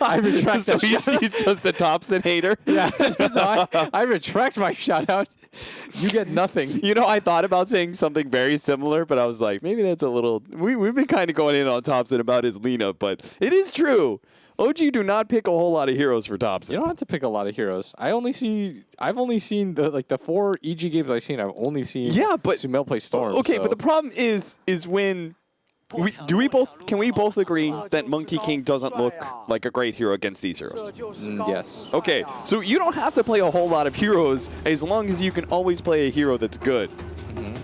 I retract So that he's just a Thompson hater. Yeah, so I retract my shout out. You get nothing. You know, I thought about saying something very similar, but I was like, maybe that's a little... We've been kind of going in on Thompson about his lean-up, but it is true. OG do not pick a whole lot of heroes for Thompson. You don't have to pick a lot of heroes. I've only seen the 4 EG games I've seen. I've only seen Sumail play Storm. Okay, so. but the problem is when can we both agree that Monkey King doesn't look like a great hero against these heroes? Yes. Okay, so you don't have to play a whole lot of heroes as long as you can always play a hero that's good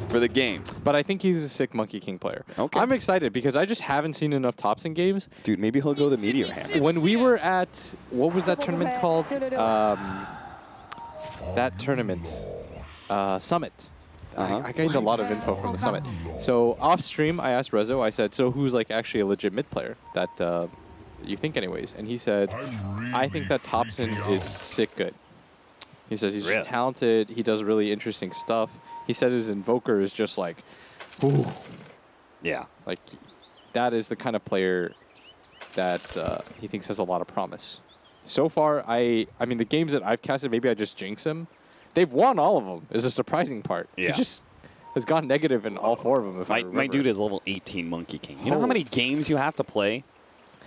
for the game. But I think he's a sick Monkey King player. Okay. I'm excited because I just haven't seen enough Thompson games. Dude, maybe he'll go the Meteor Hammer. When we were at, what was that tournament called? That tournament. Summit. I gained a lot of info from the Summit. So off stream, I asked Rezo, I said, so who's like actually a legit mid player that you think anyways? And he said, I think that Thompson is sick good. He says he's just talented. He does really interesting stuff. He said his Invoker is just like, ooh. Yeah. Like, that is the kind of player that he thinks has a lot of promise. So far, I mean, the games that I've casted, maybe I just jinx him. They've won all of them, is a surprising part. Yeah. He just has gone negative in all 4 of them, if I remember. My dude is level 18 Monkey King. You know how many games you have to play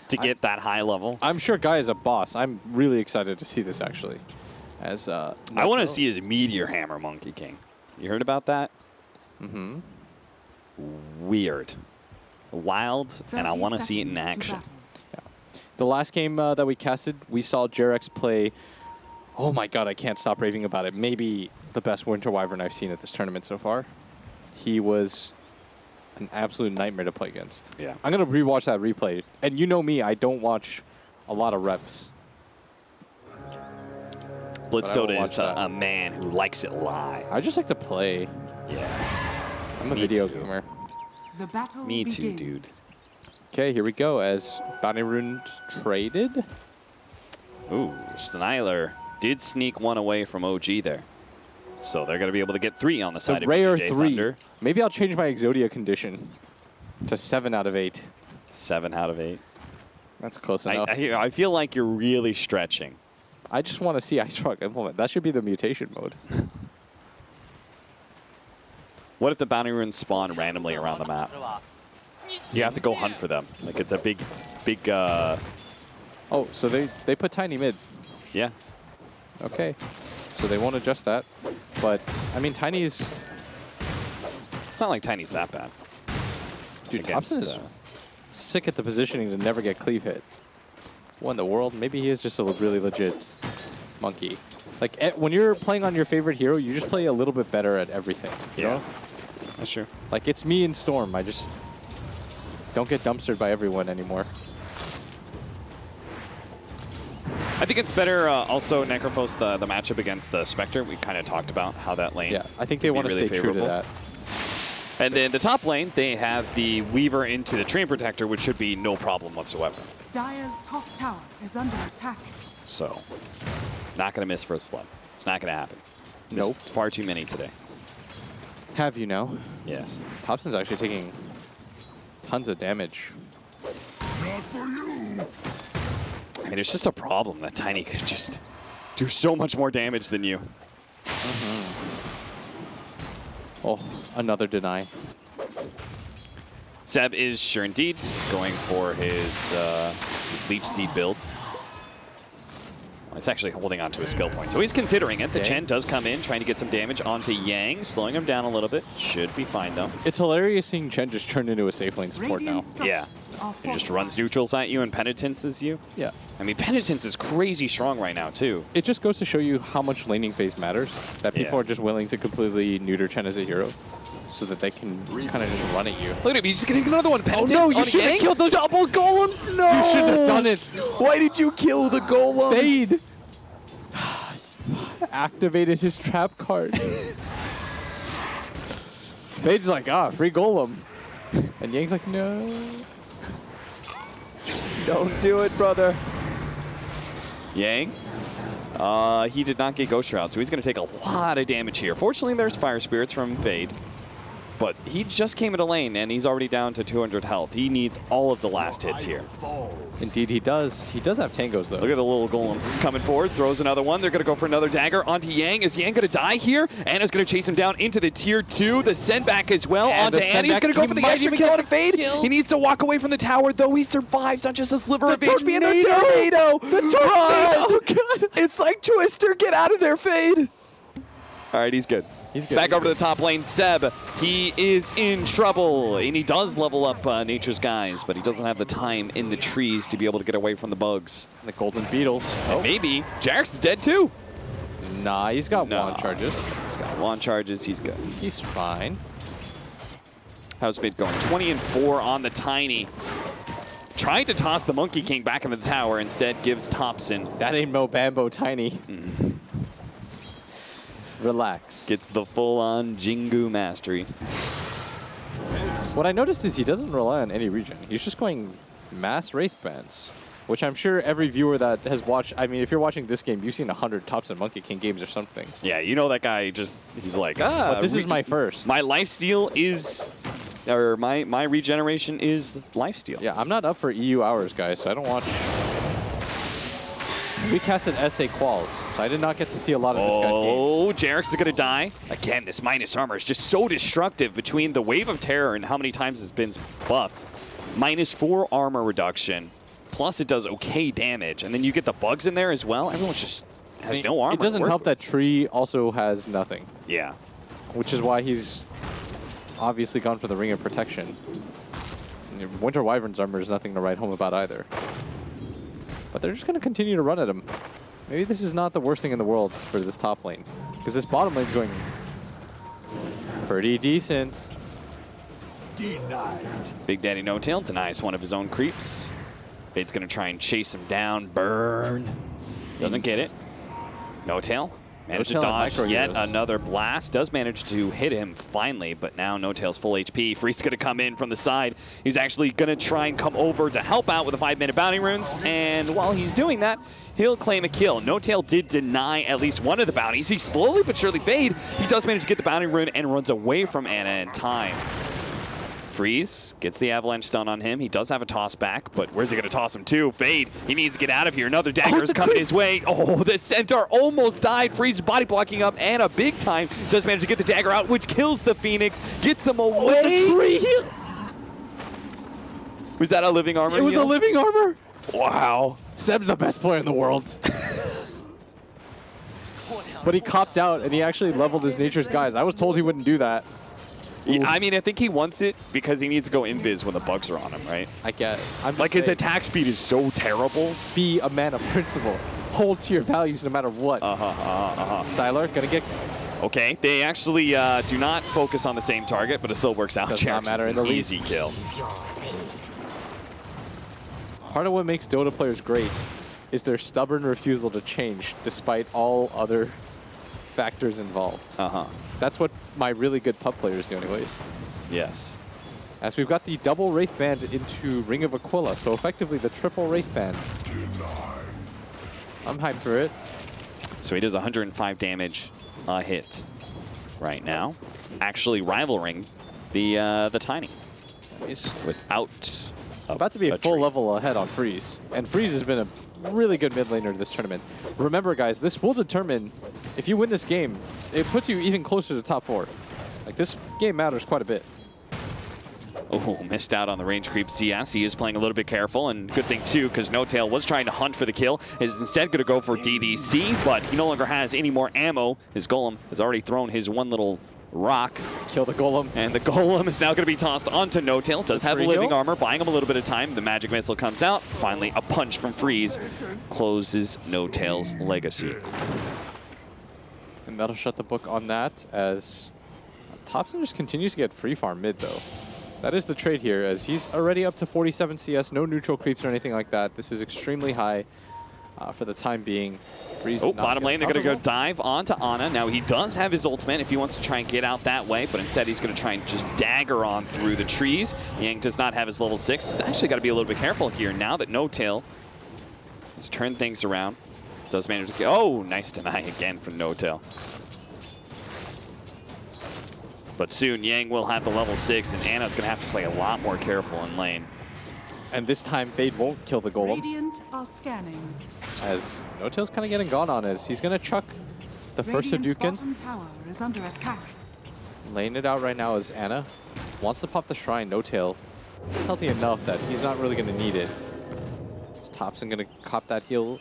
to get that high level? I'm sure Guy is a boss. I'm really excited to see this, actually. As I want to see his Meteor Hammer Monkey King. You heard about that? Mm-hmm. Weird. Wild, and I want to see it in action. Yeah. The last game that we casted, we saw Jarex play... Oh my god, I can't stop raving about it. Maybe the best Winter Wyvern I've seen at this tournament so far. He was an absolute nightmare to play against. Yeah. I'm going to rewatch that replay. And you know me, I don't watch a lot of reps. Blitztoad is a man who likes it live. I just like to play. Yeah. I'm a video gamer. The battle Me begins. too, dude. Okay, here we go as Bounty Rune traded. Ooh, Snyler did sneak one away from OG there. So they're going to be able to get 3 on the side The of rare VGj.Thunder. 3. Maybe I'll change my Exodia condition to 7 out of 8. 7 out of 8. That's close enough. I feel like you're really stretching. I just want to see Ice Rock implement. That should be the mutation mode. What if the bounty runes spawn randomly around the map? You have to go hunt for them. Like it's a big. Oh, so they put Tiny mid. Yeah. Okay. So they won't adjust that. But, I mean, Tiny's... It's not like Tiny's that bad. Dude, Thompson is sick at the positioning to never get cleave hit. What in the world? Maybe he is just a really legit monkey. Like, when you're playing on your favorite hero, you just play a little bit better at everything. You know? That's true. Like, it's me and Storm. I just don't get dumpstered by everyone anymore. I think it's better also, Necrophos, the matchup against the Spectre. We kind of talked about how that lane. Yeah, I think they want to really stay true to that. And then the top lane, they have the Weaver into the Train Protector, which should be no problem whatsoever. Dire's top tower is under attack. So, not going to miss First Blood. It's not going to happen. Nope. Missed far too many today. Have you now? Yes. Thompson's actually taking tons of damage. I mean, it's just a problem that Tiny could just do so much more damage than you. Oh, another deny. Seb is sure indeed going for his Leech Seed build. It's actually holding on to his skill point. So he's considering it. The Chen does come in, trying to get some damage onto Yang, slowing him down a little bit. Should be fine, though. It's hilarious seeing Chen just turn into a safe lane support now. Yeah. He just runs neutrals at you and penitences you. Yeah. I mean, penitence is crazy strong right now, too. It just goes to show you how much laning phase matters. That people are just willing to completely neuter Chen as a hero so that they can kind of just run at you. Look at him. He's just getting another one. Penitence no, you on should have Yang? killed those double golems. No! You shouldn't have done it. Why did you kill the golems? Fade. Activated his trap card. Fade's like, free golem. And Yang's like, no. Don't do it, brother. Yang? He did not get Ghost Shroud, so he's going to take a lot of damage here. Fortunately, there's Fire Spirits from Fade. But he just came into lane, and he's already down to 200 health. He needs all of the last hits here. Indeed, he does. He does have tangos, though. Look at the little golems coming forward. Throws another one. They're going to go for another dagger onto Yang. Is Yang going to die here? Anna's going to chase him down into the tier 2. The send back as well And onto Anna. He's going to go for the extra kill on Fade. Kill. He needs to walk away from the tower, though. He survives on just a sliver of HP. And the tornado! tornado! The tornado! Oh, God. It's like Twister. Get out of there, Fade. All right, he's good. He's good. Back over to the top lane, Seb. He is in trouble, and he does level up Nature's Guys, but he doesn't have the time in the trees to be able to get away from the bugs. The golden beetles. And maybe Jax is dead too. Nah, he's got wand charges. He's got wand charges. He's good. He's fine. How's mid going? 20-4 on the Tiny. Trying to toss the Monkey King back into the tower, instead gives Thompson. That ain't Mo Bambo Tiny. Relax. Gets the full-on Jingu mastery. What I noticed is he doesn't rely on any regen. He's just going mass Wraith Bands, which I'm sure every viewer that has watched, I mean, if you're watching this game, you've seen 100 Thompson Monkey King games or something. Yeah, you know that guy just, he's like, But this is my first. My lifesteal is, or my regeneration is lifesteal. Yeah, I'm not up for EU hours, guys, so I don't watch. We casted SA Quals, so I did not get to see a lot of this guy's games. Oh, Jarex is going to die. Again, this minus armor is just so destructive between the Wave of Terror and how many times it's been buffed. -4 armor reduction, plus it does okay damage, and then you get the bugs in there as well. Everyone's just has no armor. It doesn't help that Tree also has nothing. Yeah. Which is why he's obviously gone for the Ring of Protection. Winter Wyvern's armor is nothing to write home about either. But they're just going to continue to run at him. Maybe this is not the worst thing in the world for this top lane. Because this bottom lane's going pretty decent. Denied. Big Daddy No Tail denies one of his own creeps. Fade's going to try and chase him down. Burn. Doesn't get it. No Tail. Managed to dodge yet another blast. Does manage to hit him finally, but now No Tail's full HP. Free's going to come in from the side. He's actually going to try and come over to help out with the 5-minute bounty runes. And while he's doing that, he'll claim a kill. No Tail did deny at least one of the bounties. He slowly but surely Fade. He does manage to get the bounty rune and runs away from Anna in time. Freeze gets the avalanche stun on him. He does have a toss back, but where's he going to toss him to? Fade, he needs to get out of here. Another dagger is coming his way. Oh, the Centaur almost died. Freeze body blocking up, and a big time does manage to get the dagger out, which kills the Phoenix, gets him away. Oh, the tree. Was that a living armor? It was a living armor. Wow. Seb's the best player in the world. But he copped out, and he actually leveled his Nature's Guys. I was told he wouldn't do that. Yeah, I mean, I think he wants it because he needs to go invis when the bugs are on him, right? I guess. I'm just like, his saying, attack speed is so terrible. be a man of principle. Hold to your values no matter what. Sylar, gonna get... Okay, they actually do not focus on the same target, but it still works out. Does not matter in the least. Easy kill. Part of what makes Dota players great is their stubborn refusal to change despite all other factors involved. That's what my really good pub players do anyways. Yes. As we've got the double Wraith Band into Ring of Aquila, so effectively the triple Wraith Band. I'm hyped for it. So he does 105 damage a hit right now. Actually rivaling the Tiny. He's Without about to be a full tree. level ahead on Freeze. And Freeze has been a really good mid laner this tournament. Remember, guys, this will determine if you win this game, it puts you even closer to top 4. Like, this game matters quite a bit. Oh, missed out on the range creep CS. He is playing a little bit careful, and good thing too, because No Tail was trying to hunt for the kill. Is instead going to go for DDC, but he no longer has any more ammo. His Golem has already thrown his one little rock. Kill the Golem. And the Golem is now going to be tossed onto No Tail. Does have a living Freehill. armor, buying him a little bit of time. The magic missile comes out. Finally, a punch from Freeze closes No Tail's legacy. And that'll shut the book on that, as Thompson just continues to get free farm mid, though. That is the trade here, as he's already up to 47 CS, no neutral creeps or anything like that. This is extremely high for the time being. Freeze Bottom lane, they're going to go dive onto Ana. Now, he does have his ultimate if he wants to try and get out that way, but instead he's going to try and just dagger on through the trees. Yang does not have his level 6. He's actually got to be a little bit careful here now that No Tail has turned things around. Does manage to... Oh, nice deny again from No Tail. But soon, Yang will have the level 6, and Anna's going to have to play a lot more careful in lane. And this time, Fade won't kill the Golem. Radiant are scanning. As No-Tail's kind of getting gone on as he's going to chuck the first Radiant's Hadouken. bottom tower is under attack. Laying it out right now is Anna. Wants to pop the Shrine. No-Tail healthy enough that he's not really going to need it. Thompson going to cop that heal.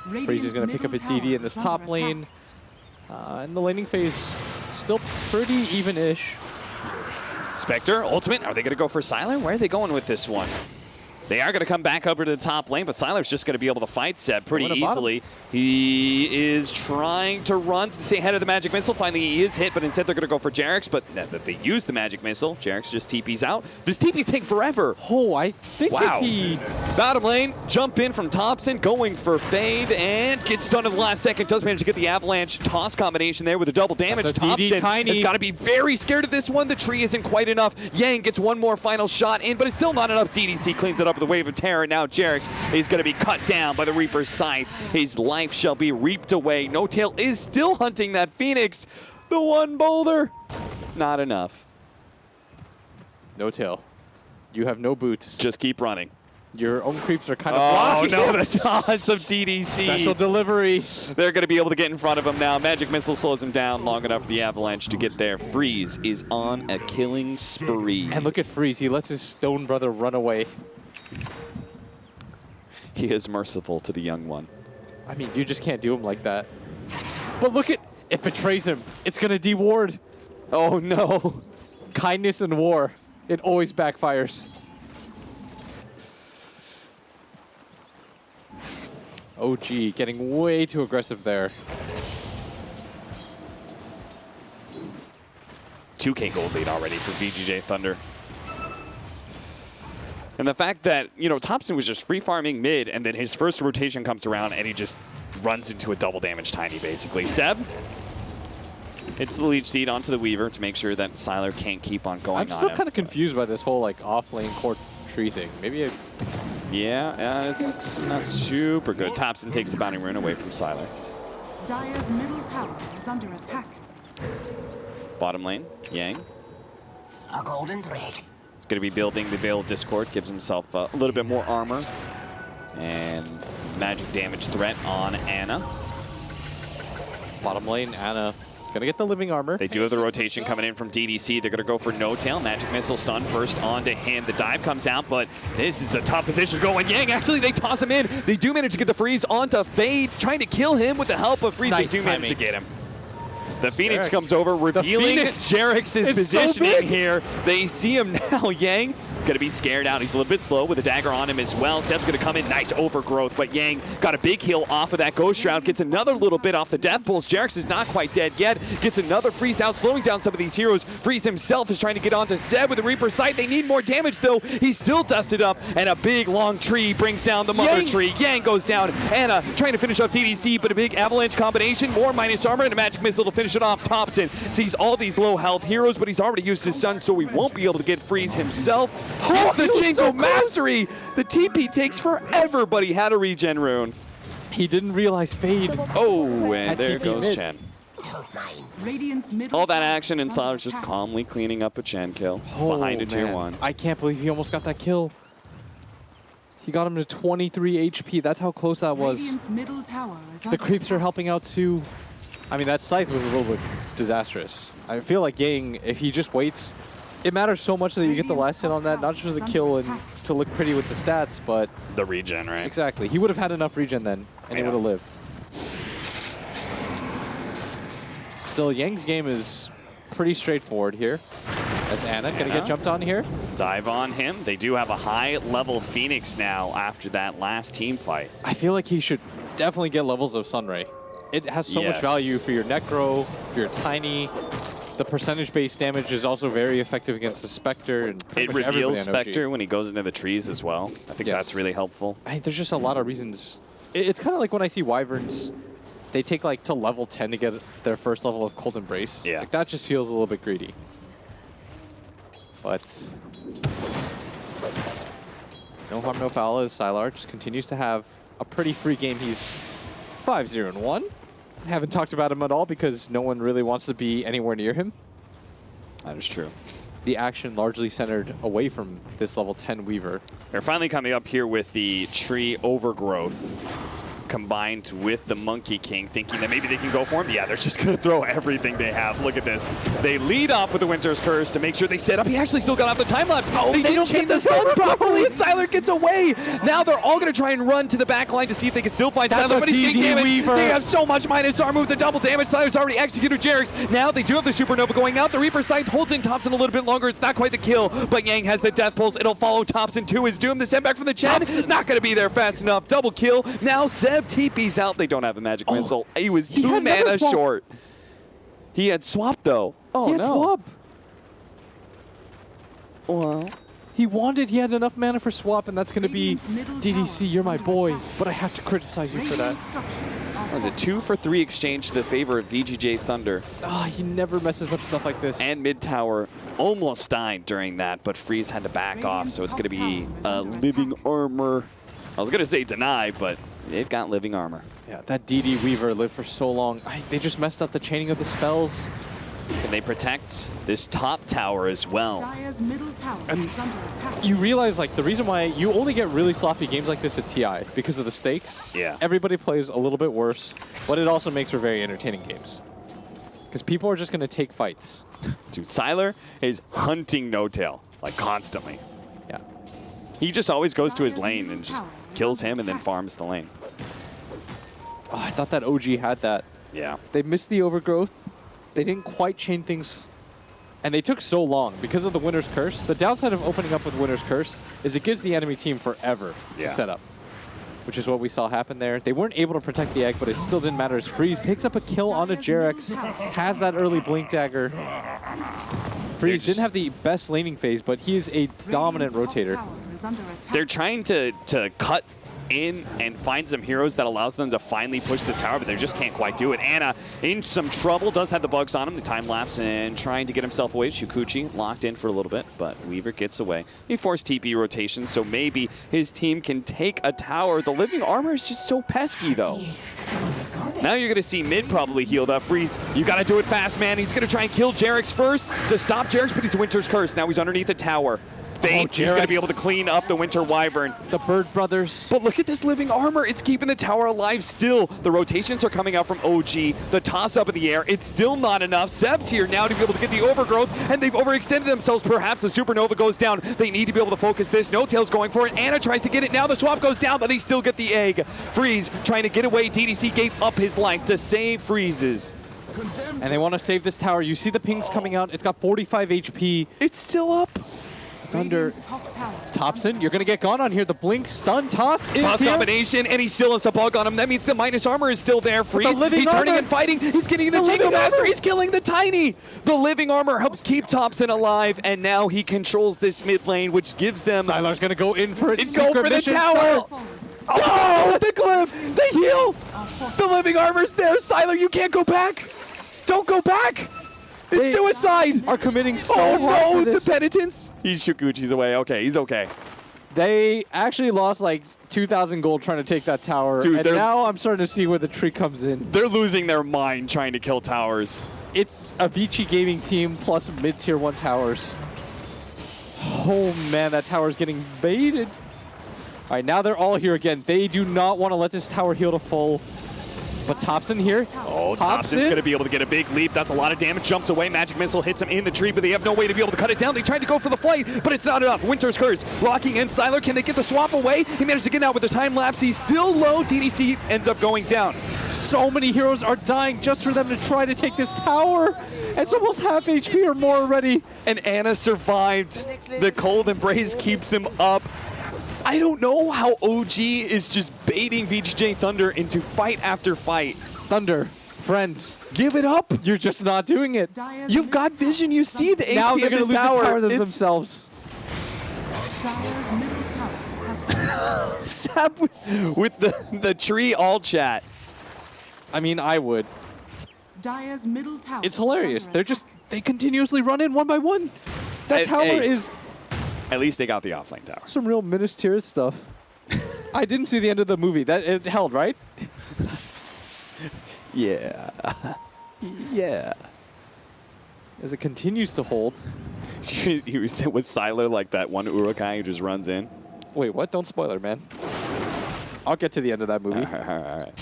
Freeze is going to pick up a DD in this top lane. And the laning phase still pretty even-ish. Spectre, ultimate. Are they going to go for Sylar? Where are they going with this one? They are going to come back over to the top lane, but Sylar's just going to be able to fight Seb pretty easily. He is trying to run to stay ahead of the Magic Missile. Finally, he is hit, but instead they're going to go for Jarex, but they use the Magic Missile. Jarex just TP's out. Does TP's take forever? Oh, I think wow. If he... Bottom lane, jump in from Thompson, going for Fade, and gets stunned at the last second. Does manage to get the Avalanche toss combination there with a double damage. Thompson has got to be very scared of this one. The tree isn't quite enough. Yang gets one more final shot in, but it's still not enough. DDC cleans it up with a wave of terror. Now Jarex is going to be cut down by the Reaper's scythe. His life shall be reaped away. No-Tail is still hunting that Phoenix. The one boulder, not enough. No-Tail, you have no boots. Just keep running. Your own creeps are kind of blocking. Oh no, the toss of DDC. Special delivery. They're going to be able to get in front of him now. Magic Missile slows him down long enough for the Avalanche to get there. Freeze is on a killing spree. And look at Freeze. He lets his stone brother run away. He is merciful to the young one. I mean, you just can't do him like that. But look at it betrays him. It's going to de-ward. Oh no. Kindness in war. It always backfires. OG getting way too aggressive there. 2K gold lead already for VGj.Thunder. And the fact that, you know, Thompson was just free farming mid, and then his first rotation comes around and he just runs into a double damage Tiny, basically. Seb hits the leech seed onto the Weaver to make sure that Sylar can't keep on going on. I'm still kind of confused by this whole, like, off-lane core tree thing. Maybe Yeah, it's not super good. Thompson takes the Bounding Rune away from Sylar. Dire's middle tower is under attack. Bottom lane, Yang. A golden thread. He's going to be building the Veil of Discord, gives himself a little bit more armor. And magic damage threat on Anna. Bottom lane, Anna gonna get the living armor. They do have the rotation coming in from DDC. They're gonna go for No-Tail. Magic Missile stun first onto him. The dive comes out, but this is a tough position going. Yang, actually, they toss him in. They do manage to get the freeze onto Fade, trying to kill him with the help of Freeze. Nice they do manage to timing. get him. The Phoenix comes over, revealing Jarex's It's positioning so big. here. They see him now. Yang is going to be scared out. He's a little bit slow with a dagger on him as well. Seb's going to come in. Nice overgrowth, but Yang got a big heal off of that Ghost Shroud. Gets another little bit off the Death Pulse. Jarex is not quite dead yet. Gets another freeze out, slowing down some of these heroes. Freeze himself is trying to get onto Seb with the Reaper's Sight. They need more damage, though. He's still dusted up, and a big, long tree brings down the Mother Tree. Yang goes down. Anna trying to finish off DDC, but a big Avalanche combination. More minus armor and a Magic Missile to finish it off. Thompson sees all these low health heroes, but he's already used his sun, so he won't be able to get freeze himself. Gets the Jingle Mastery! The TP takes forever, but he had a regen rune. He didn't realize Fade. Oh, and Had there TP goes mid. Chen. Radiant's middle All that tower action, and is under Sylar's just attack. calmly cleaning up a Chen kill Oh, behind a tier man. 1. I can't believe he almost got that kill. He got him to 23 HP. That's how close that was. Radiant's middle tower is The under creeps are attack. helping out too. I mean, that scythe was a little bit disastrous. I feel like Yang, if he just waits, it matters so much that you get the last hit on that, not just for the kill and to look pretty with the stats, but The regen, right? exactly. He would have had enough regen then, and he Yeah. would have lived. Still, Yang's game is pretty straightforward here. As Anna gonna get jumped on here. Dive on him. They do have a high-level Phoenix now after that last team fight. I feel like he should definitely get levels of Sunray. It has so much Yes. value for your Necro, for your Tiny. The percentage-based damage is also very effective against the Spectre. And pretty It much everybody reveals on OG. Spectre when he goes into the trees as well. I think Yes. that's really helpful. There's just a lot of reasons. It's kind of like when I see Wyverns, they take like to level 10 to get their first level of Cold Embrace. Yeah. Like that just feels a little bit greedy. But no harm, no foul as Sylar just continues to have a pretty free game. He's 5-0-1. Haven't talked about him at all because no one really wants to be anywhere near him. That is true. The action largely centered away from this level 10 Weaver. They're finally coming up here with the tree overgrowth combined with the Monkey King, thinking that maybe they can go for him. Yeah, they're just going to throw everything they have. Look at this. They lead off with the Winter's Curse to make sure they set up. He actually still got off the time lapse. Oh, they don't chain the stones properly, and Sylar gets away. Now they're all going to try and run to the back line to see if they can still find Sylar, but he's getting damaged. Weaver. They have so much minus armor with the double damage. Sylar's already executed Jerix. Now they do have the Supernova going out. The Reaper Scythe holds in Thompson a little bit longer. It's not quite the kill, but Yang has the Death Pulse. It'll follow Thompson to his doom. The send back from the Chen. Not going to be there fast enough. Double kill. Now Seb TP's out. They don't have a magic missile. He was 2 mana short. He had swap though. Oh, he had swap. Well, he had enough mana for swap, and that's going to be DDC, you're my boy, but I have to criticize you for that. Was it 2 for 3 exchange to the favor of VGj.Thunder? He never messes up stuff like this. And mid tower almost died during that, but Freeze had to back off, so it's going to be living armor. I was going to say deny, but they've got living armor. Yeah, that DD Weaver lived for so long. They just messed up the chaining of the spells. Can they protect this top tower as well? Dire's middle tower is under attack. You realize, like, the reason why you only get really sloppy games like this at TI, because of the stakes. Yeah. Everybody plays a little bit worse, but it also makes for very entertaining games. Because people are just going to take fights. Dude, Sylar is hunting No-Tail, like, constantly. Yeah. He just always goes to his lane and just kills him and then farms the lane. Oh, I thought that OG had that. Yeah. They missed the overgrowth. They didn't quite chain things. And they took so long because of the Winter's Curse. The downside of opening up with Winter's Curse is it gives the enemy team forever to set up, which is what we saw happen there. They weren't able to protect the egg, but it still didn't matter as Freeze picks up a kill onto Jerix, has that early Blink Dagger. Freeze didn't have the best laning phase, but he is a dominant rotator. They're trying to cut in and find some heroes that allows them to finally push this tower, but they just can't quite do it. Ana in some trouble, does have the bugs on him, the time lapse, and trying to get himself away. Shukuchi locked in for a little bit, but Weaver gets away. He forced TP rotation, so maybe his team can take a tower. The living armor is just so pesky, though. Now you're going to see mid probably healed up. Freeze, you got to do it fast, man. He's going to try and kill Jerix first to stop Jerix, but he's Winter's Curse. Now he's underneath the tower. He's going to be able to clean up the Winter Wyvern. The Bird Brothers. But look at this living armor. It's keeping the tower alive still. The rotations are coming out from OG. The toss up in the air. It's still not enough. Seb's here now to be able to get the overgrowth, and they've overextended themselves. Perhaps the Supernova goes down. They need to be able to focus this. No-Tail's going for it. Ana tries to get it. Now the swap goes down, but they still get the egg. Freeze trying to get away. DDC gave up his life to save Freezes. And they want to save this tower. You see the pings coming out. It's got 45 HP. It's still up. Thunder. Thompson, you're going to get gone on here. The blink stun toss is toss here. Combination, and he still has a bug on him. That means the minus armor is still there. Freeze, he's turning and fighting. He's getting the Jango Master. He's killing the Tiny. The living armor helps keep Thompson alive, and now he controls this mid lane, which gives them... Sylar's going to go in for it. Go for the tower. Oh, the glyph. The heal. The living armor's there. Sylar, you can't go back. Don't go back. It's suicide! Are committing so no, the penitence! He's Shukuchi's away. Okay, he's okay. They actually lost like 2,000 gold trying to take that tower. Dude, and now I'm starting to see where the tree comes in. They're losing their mind trying to kill towers. It's a Vici gaming team plus mid-tier 1 towers. Oh man, that tower's getting baited. All right, now they're all here again. They do not want to let this tower heal to full. But Thompson here. Oh, Thompson's going to be able to get a big leap. That's a lot of damage. Jumps away. Magic Missile hits him in the tree, but they have no way to be able to cut it down. They tried to go for the flight, but it's not enough. Winter's Curse blocking in. Sylar, can they get the swap away? He managed to get out with the time lapse. He's still low. DDC ends up going down. So many heroes are dying just for them to try to take this tower. It's almost half HP or more already. And Ana survived. The cold embrace keeps him up. I don't know how OG is just baiting VGj.Thunder into fight after fight. Thunder, friends, give it up. You're just not doing it. You've got vision. You see the HP now they're of this lose tower. The tower themselves. Sap with the tree all chat. I mean, I would. Dire's middle tower. It's hilarious. They continuously run in one by one. That tower is... At least they got the offlane tower. Some real Minas Tirith stuff. I didn't see the end of the movie. That it held, right? Yeah. Yeah. as it continues to hold. He was Siler like that one Urukai who just runs in? Wait, what? Don't spoil it, man. I'll get to the end of that movie. All right.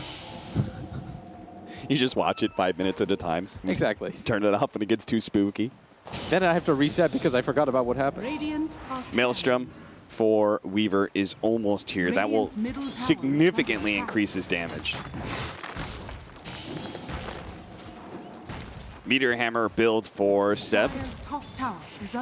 You just watch it 5 minutes at a time. Exactly. Turn it off when it gets too spooky. Then I have to reset because I forgot about what happened. Radiant Maelstrom for Weaver is almost here. That will significantly increase his damage. Meteor Hammer build for Seb.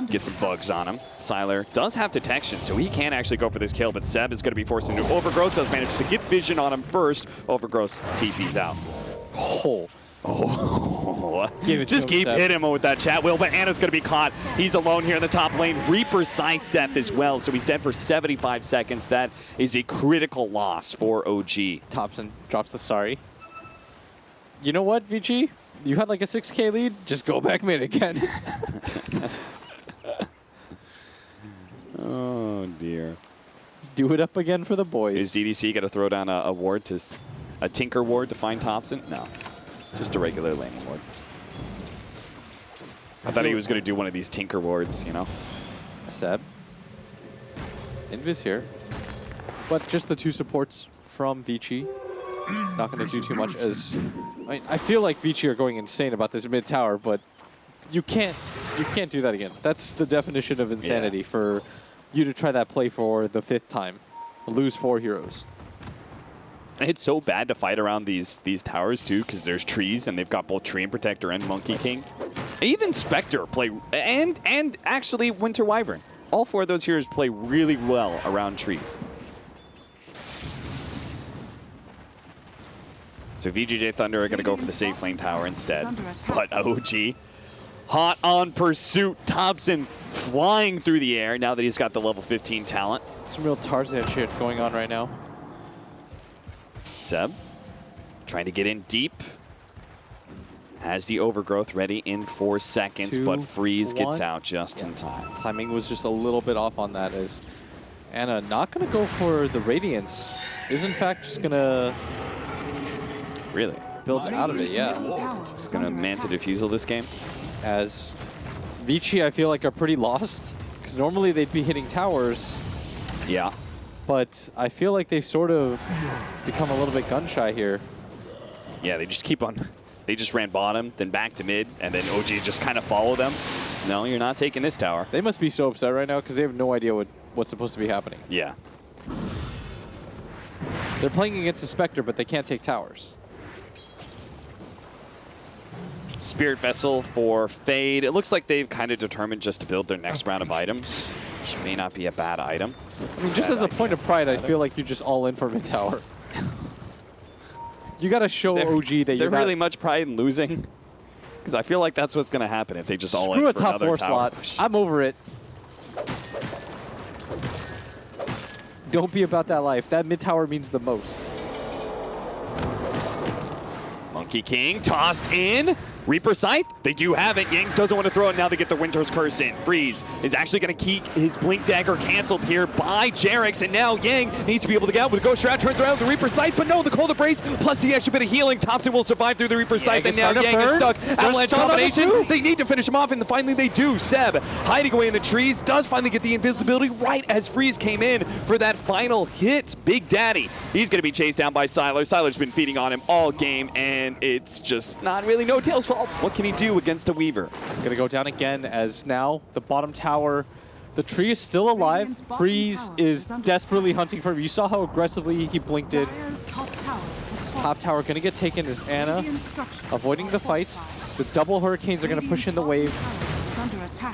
Get some bugs on him. Siler does have detection, so he can actually go for this kill, but Seb is going to be forced into Overgrowth. Does manage to get vision on him first. Overgrowth TP's out. Just keep hitting him with that chat wheel, but Anna's going to be caught. He's alone here in the top lane. Reaper Scythe death as well, so he's dead for 75 seconds. That is a critical loss for OG. Thompson drops the sorry. You know what, VG? You had like a 6K lead. Just go back mid again. Oh, dear. Do it up again for the boys. Is DDC going to throw down a ward to a Tinker ward to find Thompson? No. Just a regular laning ward. I thought he was going to do one of these Tinker wards, you know? Seb. Invis here. But just the two supports from Vici. Not going to do too much as... I feel like Vici are going insane about this mid tower, but you can't do that again. That's the definition of insanity for you to try that play for the 5th time. Lose 4 heroes. It's so bad to fight around these towers too, because there's trees and they've got both Tree and Protector and Monkey King. Even Spectre play, and actually Winter Wyvern. All 4 of those heroes play really well around trees. So VGj.Thunder are going to go for the safe lane tower instead. But OG, hot on pursuit. Thompson flying through the air now that he's got the level 15 talent. Some real Tarzan shit going on right now. Seb trying to get in deep. Has the Overgrowth ready in 4 seconds, 2, but Freeze 1. gets out just in time. Timing was just a little bit off on that as Anna not going to go for the Radiance. Is in fact just going to... Really? Build out of it, yeah. He's going to Manta Diffusal this game. As Vici, I feel like, are pretty lost. Because normally they'd be hitting towers. Yeah. But I feel like they've sort of become a little bit gun-shy here. Yeah, they just keep on... They just ran bottom, then back to mid, and then OG just kind of follow them. No, you're not taking this tower. They must be so upset right now because they have no idea what's supposed to be happening. Yeah. They're playing against the Spectre, but they can't take towers. Spirit Vessel for Fade. It looks like they've kind of determined just to build their next round of items, which may not be a bad item. I mean, just as a point of pride, I feel like you're just all in for mid tower. You got to show OG that you're Is there really much pride in losing? Because I feel like that's what's going to happen if they just all in for Screw a top another 4 tower. slot. I'm over it. Don't be about that life. That mid tower means the most. Monkey King tossed in. Reaper Scythe, they do have it. Yang doesn't want to throw it. Now they get the Winter's Curse in. Freeze is actually going to keep his Blink Dagger canceled here by Jarex. And now Yang needs to be able to get out with a Ghost Shroud. Turns around with the Reaper Scythe, but no, the Cold Embrace plus the extra bit of healing. Thompson will survive through the Reaper Scythe. And now Yang is stuck. Avalanche combination. They need to finish him off, and finally they do. Seb hiding away in the trees does finally get the invisibility right as Freeze came in for that final hit. Big Daddy. He's going to be chased down by Siler. Siler's been feeding on him all game, and it's just not really No Tail's fault. What can he do against a Weaver? Gonna go down again as now the bottom tower, the tree is still alive. Freeze is desperately hunting for him. You saw how aggressively he blinked it. Top tower gonna get taken as Anna avoiding the fights. The double hurricanes are gonna push in the wave.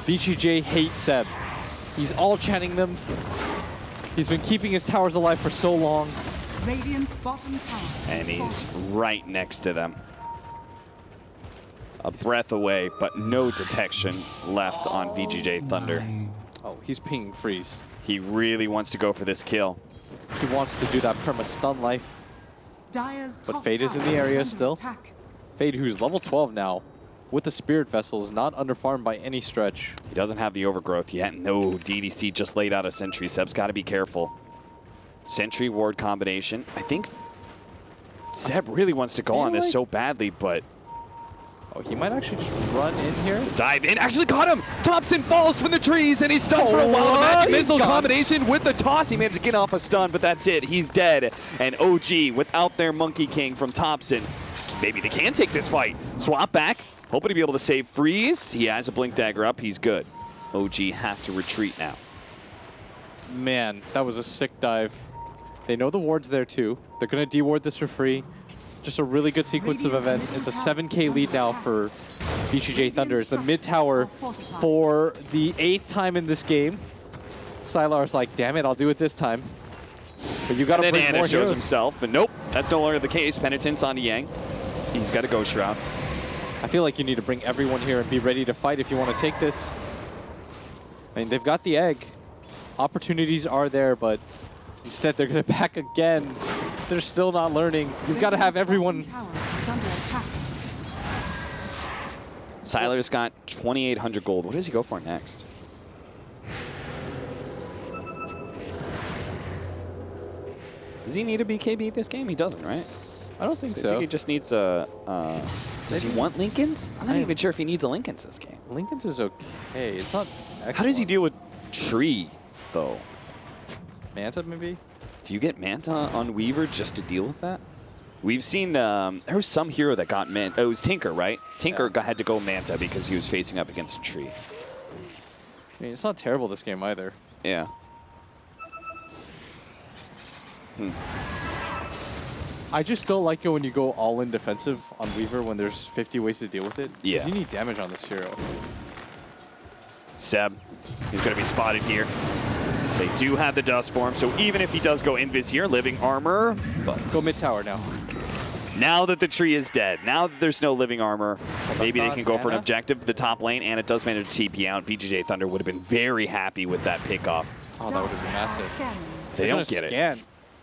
VGj hates Seb. He's all chanting them. He's been keeping his towers alive for so long. And he's right next to them. A breath away, but no detection left on VGj.Thunder. Oh, he's pinging Freeze. He really wants to go for this kill. He wants to do that perma-stun life. But Fade is in the area still. Fade, who's level 12 now, with the Spirit Vessel, is not under-farmed by any stretch. He doesn't have the Overgrowth yet. No, DDC just laid out a Sentry. Seb's got to be careful. Sentry Ward combination. I think Seb really wants to go on this so badly, but... Oh, he might actually just run in here. Dive in, actually got him! Thompson falls from the trees and he's stunned for a while. The magic missile combination with the toss. He managed to get off a stun, but that's it. He's dead. And OG, without their Monkey King from Thompson, maybe they can take this fight. Swap back, hoping to be able to save Freeze. He has a Blink Dagger up, he's good. OG have to retreat now. Man, that was a sick dive. They know the ward's there too. They're going to de-ward this for free. Just a really good sequence of events. It's a 7K lead now for VGj.Thunder. It's the mid tower for the 8th time in this game. Sylar's like, damn it, I'll do it this time. But you got to bring Ana more shows heroes. himself, and nope, that's no longer the case. Penitence on Yang. He's got a Ghost Shroud. I feel like you need to bring everyone here and be ready to fight if you want to take this. I mean, they've got the egg. Opportunities are there, but instead they're going to back again. They're still not learning. You've got to have everyone. Sylar's got 2,800 gold. What does he go for next? Does he need a BKB this game? He doesn't, right? I don't think so. I think he just needs a... does he want Lincolns? I'm not even sure if he needs a Lincolns this game. Lincoln's is okay. It's not excellent. How does he deal with Tree, though? Manta, maybe? Do you get Manta on Weaver just to deal with that? We've seen, there was some hero that got Manta. Oh, it was Tinker, right? Tinker had to go Manta because he was facing up against a tree. I mean, it's not terrible this game either. Yeah. I just don't like it when you go all in defensive on Weaver when there's 50 ways to deal with it. Yeah. Because you need damage on this hero. Seb, he's going to be spotted here. They do have the dust form, so even if he does go invis here, living armor, but Go mid tower now. now that the tree is dead, now that there's no living armor, maybe they can go for an Ana? objective. The top lane, and it does manage to TP out. VGj.Thunder would have been very happy with that pick off. Oh, that would have been massive. They don't get it.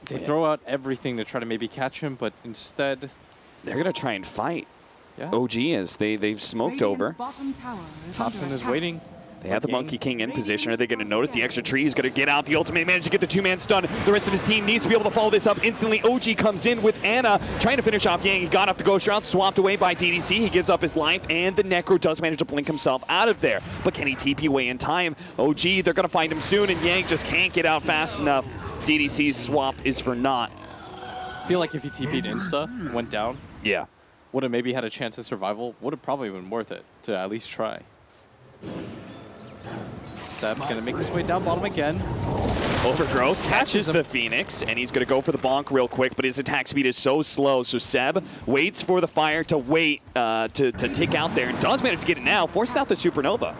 They throw out everything to try to maybe catch him, but instead... They're going to try and fight. Yeah. OG is. They've smoked over. Thompson is waiting. They have the Monkey King in position. Are they going to notice the extra tree? He's going to get out. The ultimate managed to get the 2-man stun. The rest of his team needs to be able to follow this up instantly. OG comes in with Ana, trying to finish off Yang. He got off the Ghost Shroud, swapped away by DDC. He gives up his life, and the Necro does manage to blink himself out of there. But can he TP away in time? OG, they're going to find him soon, and Yang just can't get out fast enough. DDC's swap is for naught. I feel like if he TP'd insta, went down, Yeah. would have maybe had a chance at survival, would have probably been worth it to at least try. Seb gonna make his way down bottom again. Overgrowth catches the Phoenix, and he's going to go for the bonk real quick, but his attack speed is so slow, so Seb waits for the fire to wait to tick out there, and does manage to get it now, forces out the Supernova.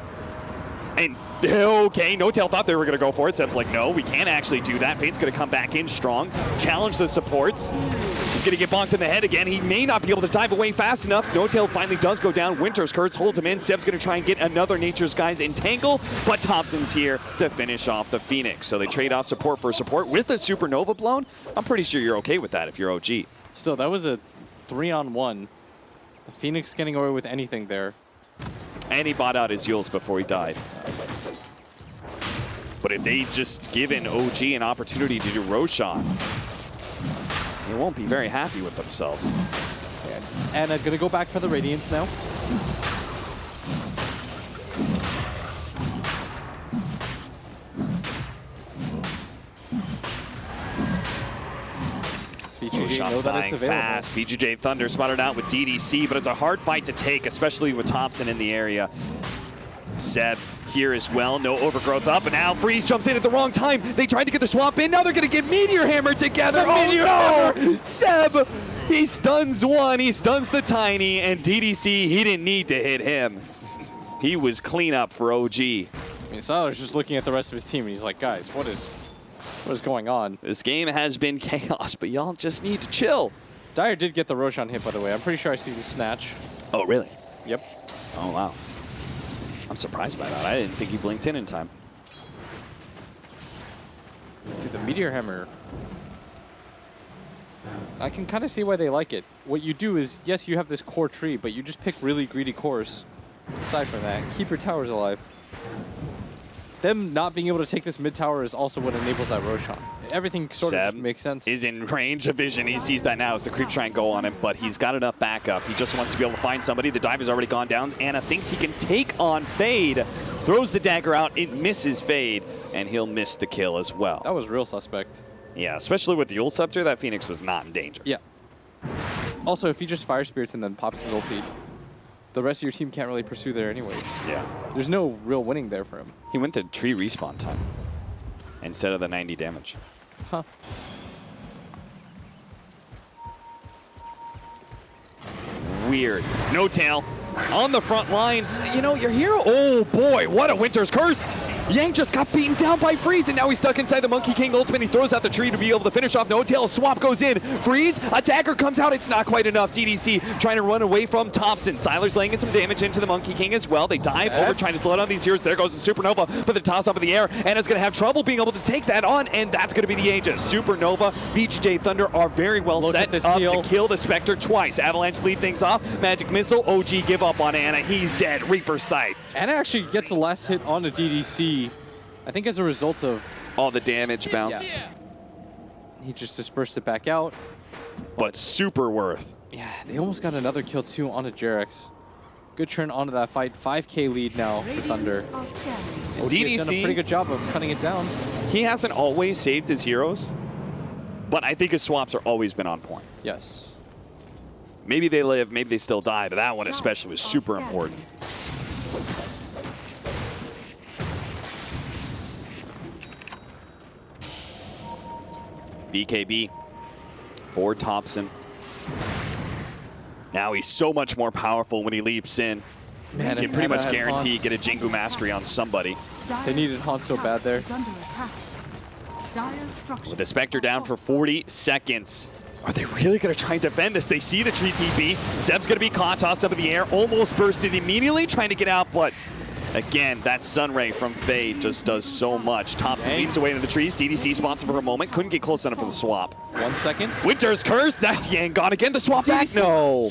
And, okay, No Tail thought they were going to go for it. Seb's like, no, we can't actually do that. Fate's going to come back in strong, challenge the supports. He's going to get bonked in the head again. He may not be able to dive away fast enough. No Tail finally does go down. Winter's Curse holds him in. Seb's going to try and get another Nature's Guys entangle, but Thompson's here to finish off the Phoenix. So they trade off support for support with a Supernova blown. I'm pretty sure you're okay with that if you're OG. Still, that was a 3-on-1. The Phoenix getting away with anything there. And he bought out his Yules before he died. But if they just given OG an opportunity to do Roshan, they won't be very happy with themselves. And gonna go back for the Radiance now. Roshan's dying fast. VGj.Thunder spotted out with DDC, but it's a hard fight to take, especially with Thompson in the area. Seb here as well, no overgrowth up, and now Freeze jumps in at the wrong time. They tried to get the swap in, now they're gonna get Meteor Hammer together. Oh no! Seb, he stuns one, he stuns the Tiny, and DDC, he didn't need to hit him. He was clean up for OG. I mean, Sylar's just looking at the rest of his team, and he's like, guys, what is going on? This game has been chaos, but y'all just need to chill. Dyer did get the Roshan hit, by the way. I'm pretty sure I see the snatch. Oh, really? Yep. Oh, wow. I'm surprised by that. I didn't think he blinked in time. Dude, the Meteor Hammer. I can kind of see why they like it. What you do is, yes, you have this core tree, but you just pick really greedy cores. Aside from that, keep your towers alive. Them not being able to take this mid tower is also what enables that Roshan. everything sort of makes sense. Is in range of vision. He sees that now as the creeps try and go on him, but he's got enough backup. He just wants to be able to find somebody. The dive has already gone down. Anna thinks he can take on Fade. Throws the dagger out. It misses Fade, and he'll miss the kill as well. That was real suspect. Yeah, especially with the Ult Scepter, that Phoenix was not in danger. Yeah. Also, if he just Fire Spirits and then pops his ulti, the rest of your team can't really pursue there anyways. Yeah. There's no real winning there for him. He went to tree respawn time instead of the 90 damage. Huh. Weird. No tail. On the front lines, you know, your hero, oh boy, what a Winter's Curse. Yang just got beaten down by Freeze, and now he's stuck inside the Monkey King ultimate. He throws out the tree to be able to finish off No Tail. Swap goes in. Freeze, a dagger comes out. It's not quite enough. DDC trying to run away from Thompson. Siler's laying in some damage into the Monkey King as well. They dive over, trying to slow down these heroes. There goes the Supernova, but the toss up in the air, and it's going to have trouble being able to take that on, and that's going to be the Aegis. Supernova, VGj.Thunder are very well set up to kill the Spectre twice. Avalanche lead things off. Magic Missile, OG give up on Anna. He's dead. Reaper Sight. Anna actually gets the last hit on the DDC. I think as a result of all the damage bounced. Yeah. He just dispersed it back out. But super worth. Yeah, they almost got another kill too onto Jarex. Good turn onto that fight. 5K lead now for Thunder. DDC done a pretty good job of cutting it down. He hasn't always saved his heroes, but I think his swaps are always been on point. Yes. Maybe they live, maybe they still die, but that one especially was super important. BKB for Thompson. Now he's so much more powerful when he leaps in. Man, he can pretty much guarantee get a Jingu Mastery on somebody. They needed Haunt so bad there. With the Spectre down for 40 seconds. Are they really going to try and defend this? They see the tree TP. Zeb's going to be caught, tossed up in the air, almost bursted immediately, trying to get out, but again, that Sunray from Fade just does so much. Thompson leaps away into the trees. DDC spots him for a moment. Couldn't get close enough for the swap. 1 second. Winter's Curse. That's Yang gone again. The swap back. No.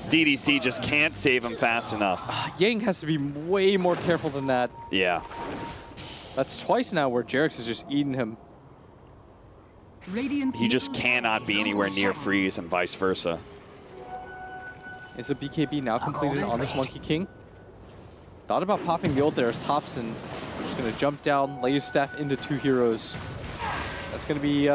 DDC just can't save him fast enough. Yang has to be way more careful than that. Yeah. That's twice now where Jarex is just eating him. He just cannot be anywhere near Freeze and vice versa. Is a BKB now completed on this Monkey King? Thought about popping the ult there as Thompson. Just going to jump down, lay his staff into 2 heroes. That's going to be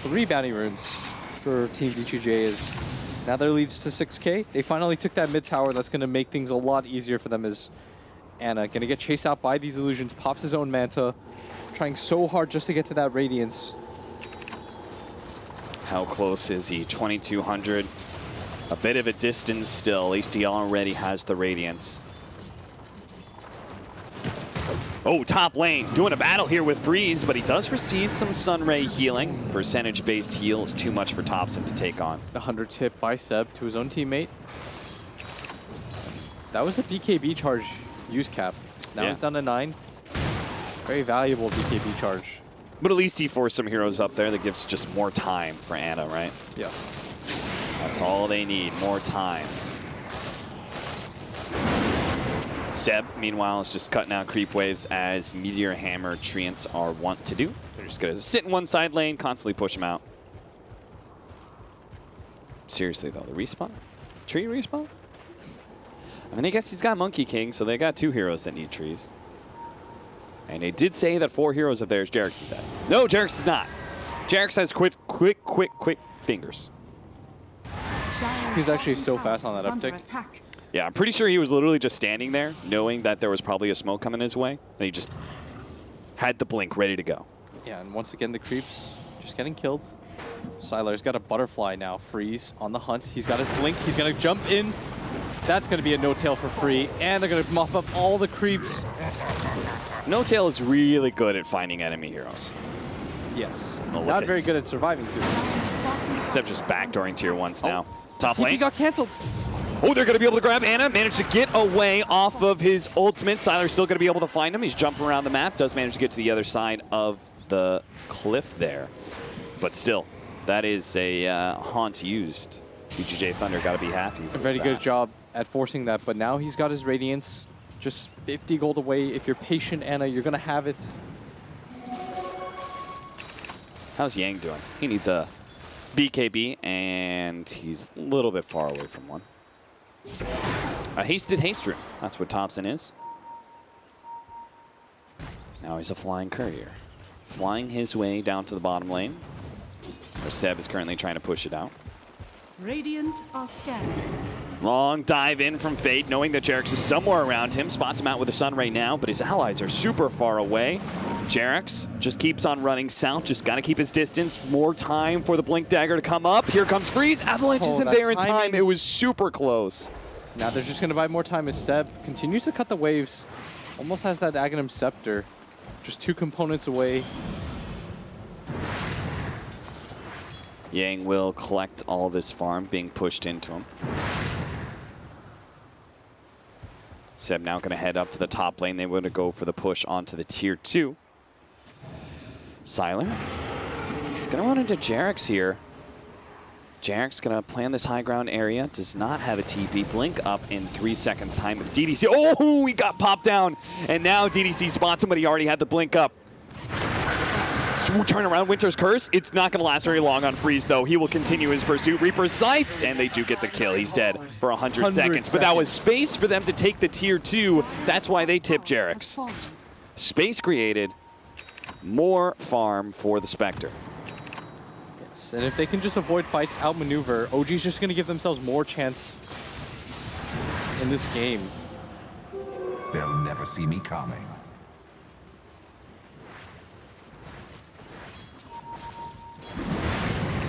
3 bounty runes for Team VGj. As now their leads to 6K. They finally took that mid tower. That's going to make things a lot easier for them as Anna going to get chased out by these illusions. Pops his own Manta. Trying so hard just to get to that Radiance. How close is he? 2200. A bit of a distance still. At least he already has the Radiance. Oh, top lane, doing a battle here with Freeze, but he does receive some Sunray healing. Percentage-based heal is too much for Thompson to take on. The 100 tip by Seb to his own teammate. That was a BKB charge use cap. Now he's down to 9. Very valuable BKB charge. But at least he forced some heroes up there that gives just more time for Anna, right? Yeah. That's all they need, more time. Seb, meanwhile, is just cutting out creep waves as Meteor Hammer Treants are wont to do. They're just going to sit in one side lane, constantly push them out. Seriously, though, the respawn? Tree respawn? I mean, I guess he's got Monkey King, so they got 2 heroes that need trees. And they did say that 4 heroes of theirs, Jarex is dead. No, Jarex is not. Jarex has quick fingers. He's actually so fast on that uptick. Yeah, I'm pretty sure he was literally just standing there, knowing that there was probably a smoke coming his way, and he just had the blink ready to go. Yeah, and once again, the creeps just getting killed. Siler's got a butterfly now. Freeze on the hunt. He's got his blink. He's going to jump in. That's going to be a no-tail for free, and they're going to mop up all the creeps. No-tail is really good at finding enemy heroes. Yes. Not very good at surviving, too. Except just backdooring tier 1s now. Top lane. He got canceled. Oh, they're going to be able to grab Anna. Managed to get away off of his ultimate. Siler's still going to be able to find him. He's jumping around the map. Does manage to get to the other side of the cliff there. But still, that is a haunt used. VGj.Thunder got to be happy. A very good job at forcing that. But now he's got his Radiance. Just 50 gold away. If you're patient, Anna, you're going to have it. How's Yang doing? He needs a BKB, and he's a little bit far away from one. A hasted haste rune. That's what Thompson is. Now he's a flying courier. Flying his way down to the bottom lane, where Seb is currently trying to push it out. Radiant are scanning. Long dive in from Fate, knowing that Jarex is somewhere around him. Spots him out with the sun right now, but his allies are super far away. Jarex just keeps on running south, just got to keep his distance. More time for the Blink Dagger to come up. Here comes Freeze. Avalanche isn't there in time. It was super close. Now they're just going to buy more time as Seb continues to cut the waves. Almost has that Aghanim Scepter. Just 2 components away. Yang will collect all this farm being pushed into him. Seb now going to head up to the top lane. They want to go for the push onto the tier 2. Sylar is going to run into Jarex here. Jarex going to plan this high ground area. Does not have a TP. Blink up in 3 seconds time of DDC. Oh, he got popped down. And now DDC spots him, but he already had the blink up. Turn around, Winter's Curse. It's not going to last very long on Freeze, though. He will continue his pursuit. Reaper's Scythe, and they do get the kill. He's dead for 100 seconds. But that was space for them to take the tier 2. That's why they tipped Jarex. Space created. More farm for the Spectre. Yes, and if they can just avoid fights, outmaneuver, OG's just going to give themselves more chance in this game. They'll never see me coming.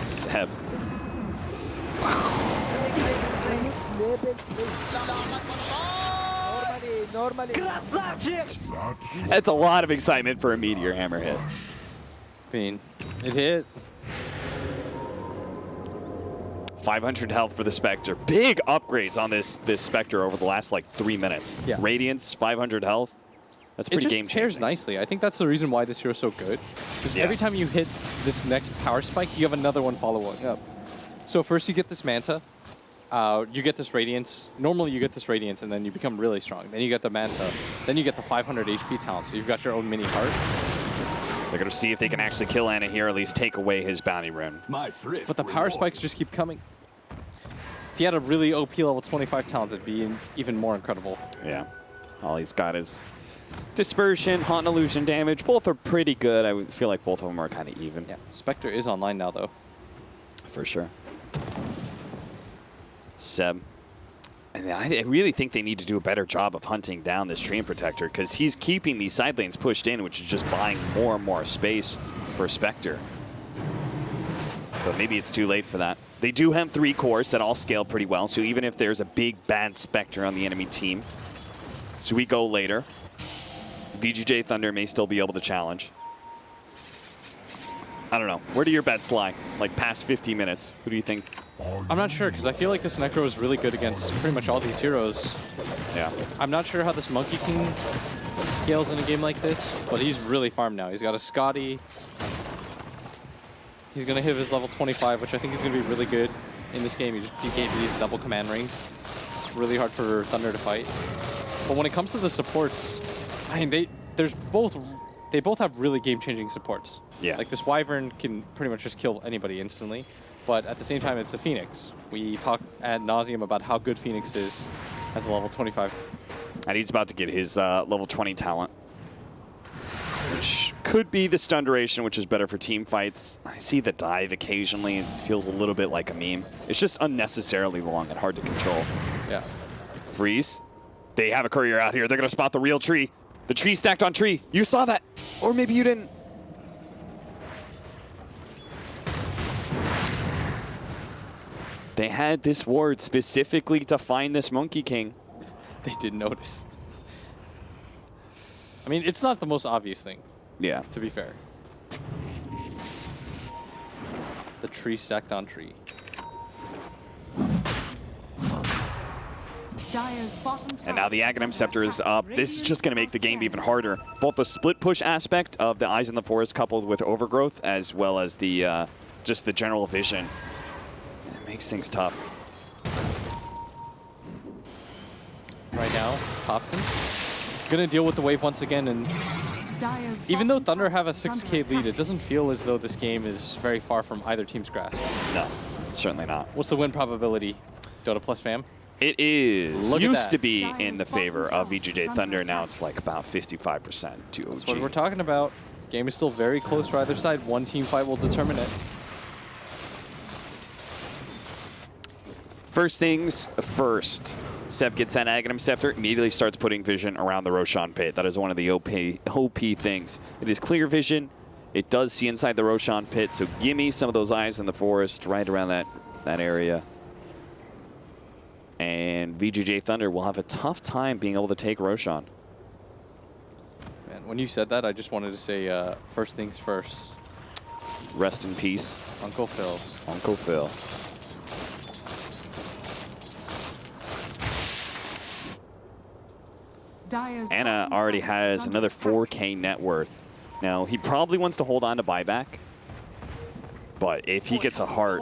Seb. That's a lot of excitement for a Meteor Hammer hit. I mean, it hit. 500 health for the Spectre. Big upgrades on this Spectre over the last like 3 minutes. Yeah. Radiance, 500 health. That's pretty game changing. It just pairs nicely. I think that's the reason why this hero is so good. Because every time you hit this next power spike, you have another one following up. So first you get this Manta. You get this Radiance. Normally you get this Radiance and then you become really strong. Then you get the Manta. Then you get the 500 HP talent. So you've got your own mini heart. They're going to see if they can actually kill Ana here, or at least take away his bounty rune. But the power spikes just keep coming. If he had a really OP level 25 talent, it'd be even more incredible. Yeah. All he's got is Dispersion, Haunt and Illusion damage. Both are pretty good. I would feel like both of them are kind of even. Yeah. Spectre is online now, though. For sure. Seb. And I really think they need to do a better job of hunting down this Treant Protector, because he's keeping these side lanes pushed in, which is just buying more and more space for Spectre. But maybe it's too late for that. They do have 3 cores that all scale pretty well, so even if there's a big bad Spectre on the enemy team, so we go later. VGj.Thunder may still be able to challenge. I don't know. Where do your bets lie? Like past 50 minutes. Who do you think? I'm not sure, because I feel like this Necro is really good against pretty much all these heroes. Yeah. I'm not sure how this Monkey King scales in a game like this, but he's really farmed now. He's got a Scotty. He's going to hit his level 25, which I think is going to be really good in this game. You get these double command rings. It's really hard for Thunder to fight. But when it comes to the supports, I mean, they both have really game-changing supports. Yeah. Like this Wyvern can pretty much just kill anybody instantly, but at the same time, it's a Phoenix. We talk ad nauseum about how good Phoenix is as a level 25. And he's about to get his level 20 talent, which could be the stun duration, which is better for team fights. I see the dive occasionally. It feels a little bit like a meme. It's just unnecessarily long and hard to control. Yeah. Freeze. They have a courier out here. They're going to spot the real tree. The tree stacked on tree. You saw that. Or maybe you didn't. They had this ward specifically to find this Monkey King. They did notice. I mean, it's not the most obvious thing. Yeah. To be fair. The tree stacked on tree. And now the Aghanim Scepter is up. This is just going to make the game even harder. Both the split push aspect of the Eyes in the Forest coupled with Overgrowth, as well as the just the general vision. It makes things tough. Right now, Thompson gonna deal with the wave once again, and Even though Thunder have a 6K lead, it doesn't feel as though this game is very far from either team's grasp. No, certainly not. What's the win probability, Dota Plus fam? It is used to be in the favor of VGj.Thunder. Now it's like about 55% to OG. That's what we're talking about. Game is still very close for either side. One team fight will determine it. First things first. Sev gets that Aghanim Scepter, immediately starts putting vision around the Roshan pit. That is one of the OP things. It is clear vision. It does see inside the Roshan pit, so gimme some of those eyes in the forest right around that area. And VGj.Thunder will have a tough time being able to take Roshan. Man, when you said that, I just wanted to say first things first. Rest in peace. Uncle Phil. Uncle Phil. Ana already has another 4K net worth. Now, he probably wants to hold on to buyback. But if he gets a heart...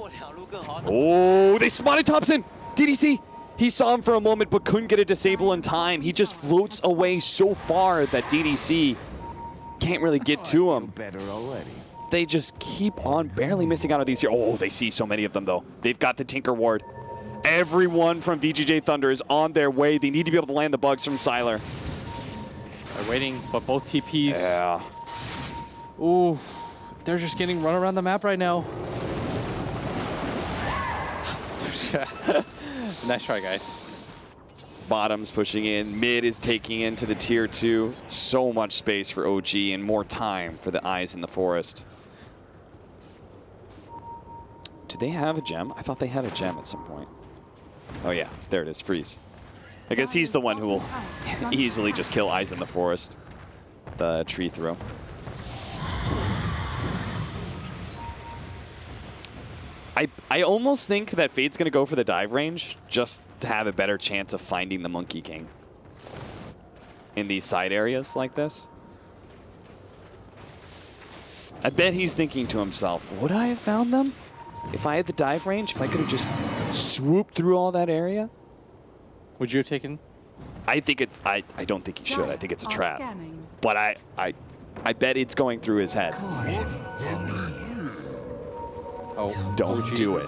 Oh, they spotted Thompson! DDC! He saw him for a moment but couldn't get a disable in time. He just floats away so far that DDC can't really get to him. They just keep on barely missing out on these here. Oh, they see so many of them, though. They've got the Tinker Ward. Everyone from VGj.Thunder is on their way. They need to be able to land the bugs from Sylar. They're waiting, but both TPs. Yeah. Ooh, they're just getting run around the map right now. Nice try, guys. Bottom's pushing in. Mid is taking into the tier 2. So much space for OG and more time for the eyes in the forest. Do they have a gem? I thought they had a gem at some point. Oh yeah, there it is, Freeze. I guess he's the one who will easily just kill eyes in the forest. The tree throw. I almost think that Fade's going to go for the dive range just to have a better chance of finding the Monkey King in these side areas like this. I bet he's thinking to himself, would I have found them if I had the dive range? If I could have just swooped through all that area? Would you have taken? I think it's. I don't think he should. I think it's a trap. But I bet it's going through his head. Oh, don't do it.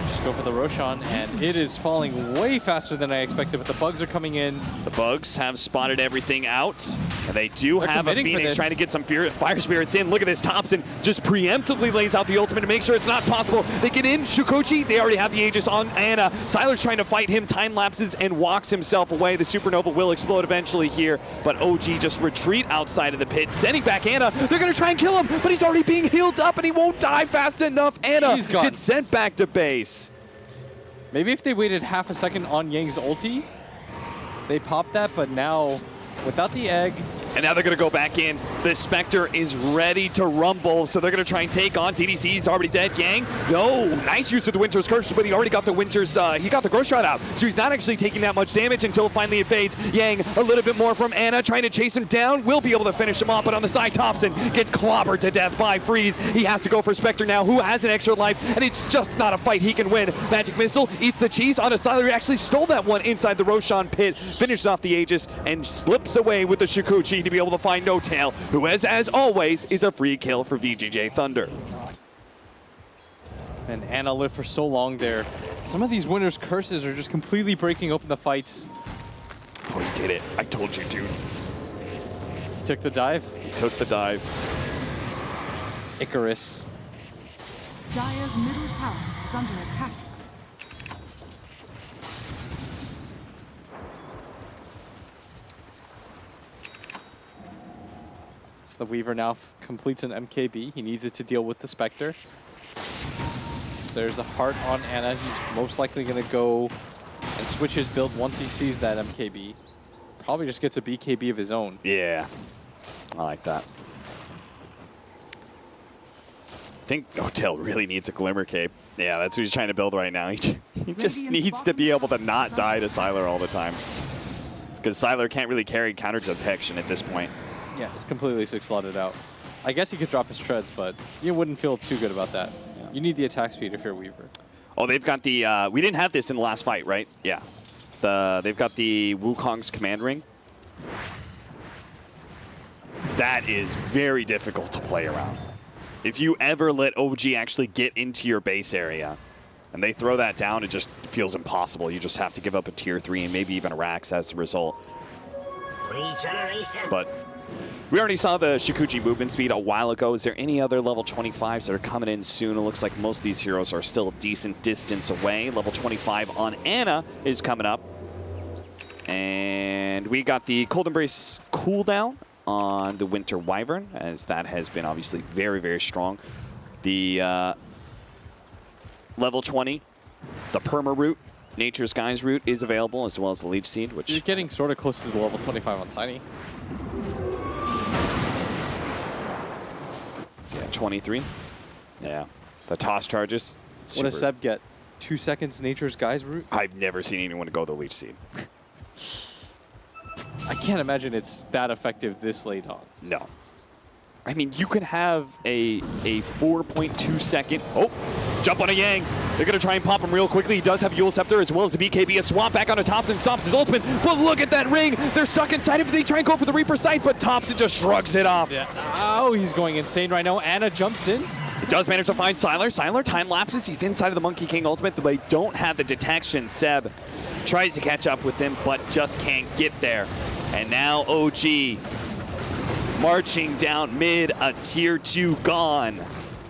Just go for the Roshan, and it is falling way faster than I expected, but the bugs are coming in. The bugs have spotted everything out. And they do have a Phoenix trying to get some Fire Spirits in. Look at this. Thompson just preemptively lays out the ultimate to make sure it's not possible. They get in. Shukochi, they already have the Aegis on Ana. Sylar's trying to fight him. Time lapses and walks himself away. The Supernova will explode eventually here, but OG just retreat outside of the pit, sending back Ana. They're going to try and kill him, but he's already being healed up and he won't die fast enough. Ana gets sent back to base. Maybe if they waited half a second on Yang's ulti, they popped that, but now without the egg. And now they're going to go back in. The Spectre is ready to rumble, so they're going to try and take on DDC. He's already dead. Yang, no, nice use of the Winter's Curse, but he already got the Winter's, he got the Growth Shot out, so he's not actually taking that much damage until finally it fades. Yang, a little bit more from Ana, trying to chase him down, will be able to finish him off, but on the side, Thompson gets clobbered to death by Freeze. He has to go for Spectre now, who has an extra life, and it's just not a fight he can win. Magic Missile eats the cheese on a Sylar, who actually stole that one inside the Roshan pit, finishes off the Aegis, and slips away with the Shukuchi to be able to find No Tail, who as always is a free kill for VGj.Thunder. And Ana lived for so long there. Some of these Winter's Curses are just completely breaking open the fights. Oh, he did it. I told you, dude. He took the dive? He took the dive. Icarus. Dire's middle tower is under attack. The Weaver now completes an MKB. He needs it to deal with the Spectre. So there's a heart on Ana. He's most likely going to go and switch his build once he sees that MKB. Probably just gets a BKB of his own. Yeah, I like that. I think Hotel really needs a Glimmer Cape. Yeah, that's what he's trying to build right now. He just needs to be able to not die to Sylar all the time. Because Sylar can't really carry counter detection at this point. Yeah, it's completely 6-slotted out. I guess he could drop his treads, but you wouldn't feel too good about that. Yeah. You need the attack speed if you're Weaver. Oh, they've got the... we didn't have this in the last fight, right? Yeah. They've got the Wukong's command ring. that is very difficult to play around. If you ever let OG actually get into your base area and they throw that down, it just feels impossible. You just have to give up a tier 3 and maybe even a Rax as a result. Regeneration. But we already saw the Shikuchi movement speed a while ago. Is there any other level 25s that are coming in soon? It looks like most of these heroes are still a decent distance away. Level 25 on Ana is coming up. And we got the Cold Embrace cooldown on the Winter Wyvern, as that has been obviously very, very strong. The level 20, the Perma route, Nature's Guise route is available, as well as the Leech Seed, which... You're getting sort of close to the level 25 on Tiny. So yeah, 23. Yeah. The toss charges. What does Seb get? 2 seconds Nature's Guise route? I've never seen anyone go the Leech Seed. I can't imagine it's that effective this late on. No. I mean, you could have a 4.2 second... Oh, jump on a Yang. They're going to try and pop him real quickly. He does have Eul Scepter as well as the BKB. A swap back onto Thompson. Stops his ultimate. But look at that ring. They're stuck inside of it. They try and go for the Reaper sight, but Thompson just shrugs it off. Yeah. Oh, he's going insane right now. Ana jumps in. He does manage to find Sylar. Sylar time lapses. He's inside of the Monkey King ultimate, but they don't have the detection. Seb tries to catch up with him, but just can't get there. And now OG marching down mid, a tier 2 gone.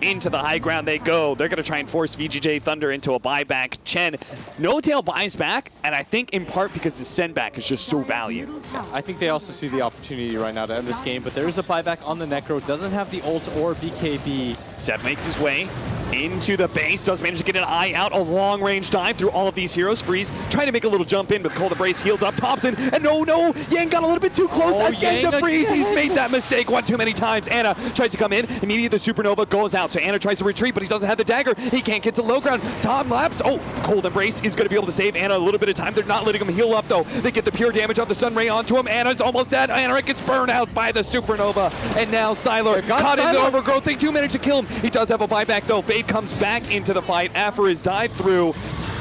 Into the high ground they go. They're going to try and force VGj.Thunder into a buyback. Chen, No Tail buys back, and I think in part because his send back is just so valued. I think they also see the opportunity right now to end this game, but there is a buyback on the Necro. Doesn't have the ult or BKB. Seb makes his way into the base, does manage to get an eye out, a long-range dive through all of these heroes. Freeze trying to make a little jump in with Cold Embrace, healed up Thompson, and no, Yang got a little bit too close again to Freeze. He's made that mistake one too many times. Ana tries to come in, immediately the Supernova goes out, so Ana tries to retreat, but he doesn't have the dagger. He can't get to low ground. Time lapse. Oh, Cold Embrace is going to be able to save Ana a little bit of time. They're not letting him heal up, though. They get the pure damage of the Sun Ray onto him. Ana's almost dead. Ana gets burned out by the Supernova, and now Sylar caught in the overgrowth. They do manage to kill him. He does have a buyback, though. Fade comes back into the fight after his dive through.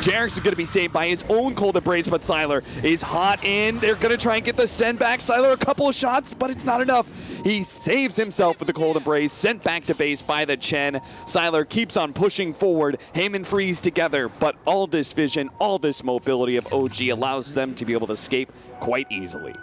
Jarex is going to be saved by his own Cold Embrace, but Sylar is hot in. They're going to try and get the send back. Sylar a couple of shots, but it's not enough. He saves himself with the Cold Embrace, sent back to base by the Chen. Sylar keeps on pushing forward. Him and Freeze together, but all this vision, all this mobility of OG allows them to be able to escape quite easily.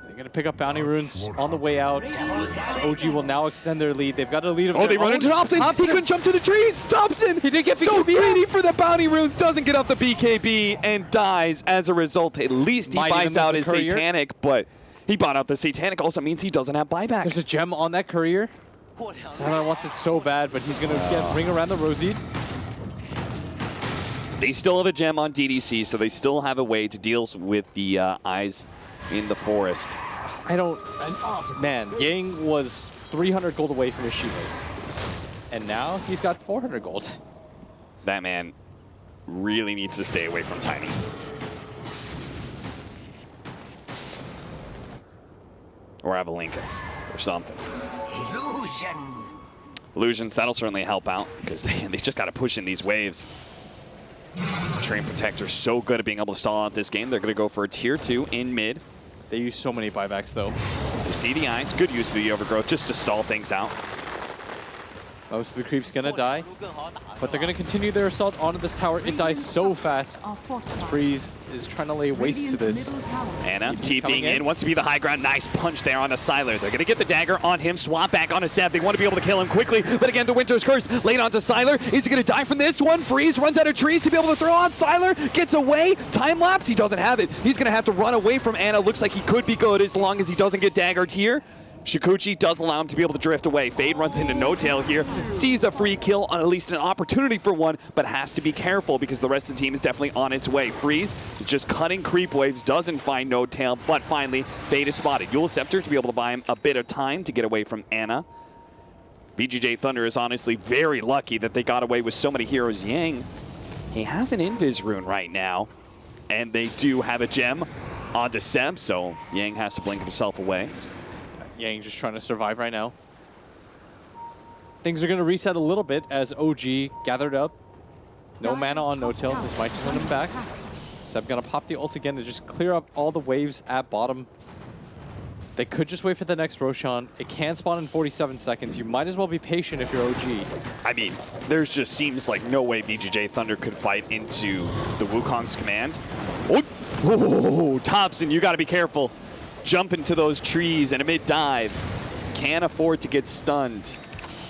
They're going to pick up bounty runes on the way out. So OG will now extend their lead. They've got a lead of they run into Thompson. He couldn't jump to the trees. Thompson, he did get so greedy for the bounty runes, doesn't get off the BKB and dies as a result. At least he buys out his Satanic, but he bought out the Satanic also means he doesn't have buyback. There's a gem on that courier. Sylar wants it so bad, but he's going to ring around the Rosy. They still have a gem on DDC, so they still have a way to deal with the eyes in the forest. Man, Yang was 300 gold away from his Shivas. And now he's got 400 gold. That man really needs to stay away from Tiny. Or have a Lincolns or something. Illusions, that'll certainly help out because they just got to push in these waves. Train Protector's so good at being able to stall out this game. They're going to go for a tier 2 in mid. They use so many buybacks, though. You see the eyes. Good use of the overgrowth just to stall things out. Most of the creep's going to die, but they're going to continue their assault onto this tower. It dies so fast. Freeze is trying to lay waste to this. Ana TPing in, wants to be the high ground. Nice punch there on the Sylar. They're going to get the dagger on him, swap back on a Seb. They want to be able to kill him quickly, but again, the Winter's Curse laid onto Sylar. Is he going to die from this one? Freeze runs out of trees to be able to throw on Sylar. Gets away. Time lapse. He doesn't have it. He's going to have to run away from Ana. Looks like he could be good as long as he doesn't get daggered here. Shikuchi does allow him to be able to drift away. Fade runs into No Tail here, sees a free kill on at least an opportunity for one, but has to be careful because the rest of the team is definitely on its way. Freeze is just cutting creep waves, doesn't find No Tail, but finally Fade is spotted. Eul Scepter to be able to buy him a bit of time to get away from Ana. VGj.Thunder is honestly very lucky that they got away with so many heroes. Yang, he has an Invis rune right now, and they do have a gem onto Seb, so Yang has to blink himself away. Yang just trying to survive right now. Things are going to reset a little bit as OG gathered up. No mana on No Tail. This might just send him back. Seb going to pop the ult again to just clear up all the waves at bottom. They could just wait for the next Roshan. It can spawn in 47 seconds. You might as well be patient if you're OG. I mean, there's just seems like no way VGj.Thunder could fight into the Wukong's command. Oh, Thompson, you got to be careful. Jump into those trees and a mid-dive. Can't afford to get stunned.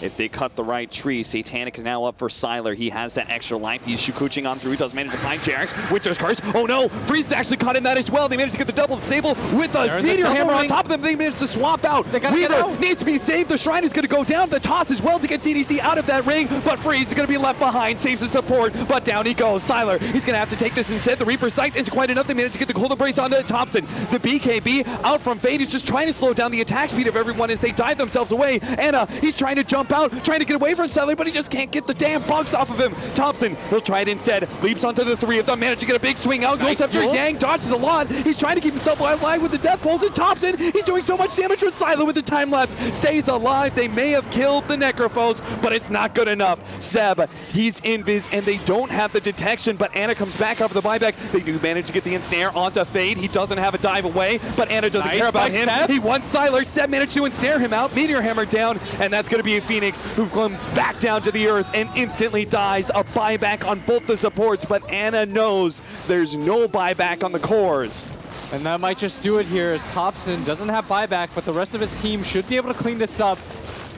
If they cut the right tree, Satanic is now up for Sylar. He has that extra life. He's Shukuching on through. He does manage to find JerAx. Winter's Curse. Oh no! Freeze is actually caught in that as well. They managed to get the double disable with a Meteor Hammer on top of them. They managed to swap out. Weaver needs to be saved. The Shrine is going to go down. The toss as well to get DDC out of that ring. But Freeze is going to be left behind. Saves the support. But down he goes. Sylar, he's going to have to take this instead. The Reaper's Sight isn't quite enough. They managed to get the Cold Embrace onto Thompson. The BKB out from Fade. He's just trying to slow down the attack speed of everyone as they dive themselves away. Anna, he's trying to jump out, trying to get away from Sylar, but he just can't get the damn bugs off of him. Thompson, he'll try it instead. Leaps onto the three of them, managed to get a big swing out. Goes after Yang, dodges a lot. He's trying to keep himself alive with the death pulse. And Thompson, he's doing so much damage with Sylar with the time lapse. Stays alive. They may have killed the Necrophos, but it's not good enough. Seb, he's invis, and they don't have the detection, but Anna comes back after the buyback. They do manage to get the ensnare onto Fade. He doesn't have a dive away, but Anna doesn't care about him. Seb. He wants Sylar. Seb managed to ensnare him out. Meteor Hammer down, and that's going to be a Phoenix who comes back down to the earth and instantly dies. A buyback on both the supports, but Anna knows there's no buyback on the cores. And that might just do it here as Thompson doesn't have buyback, but the rest of his team should be able to clean this up.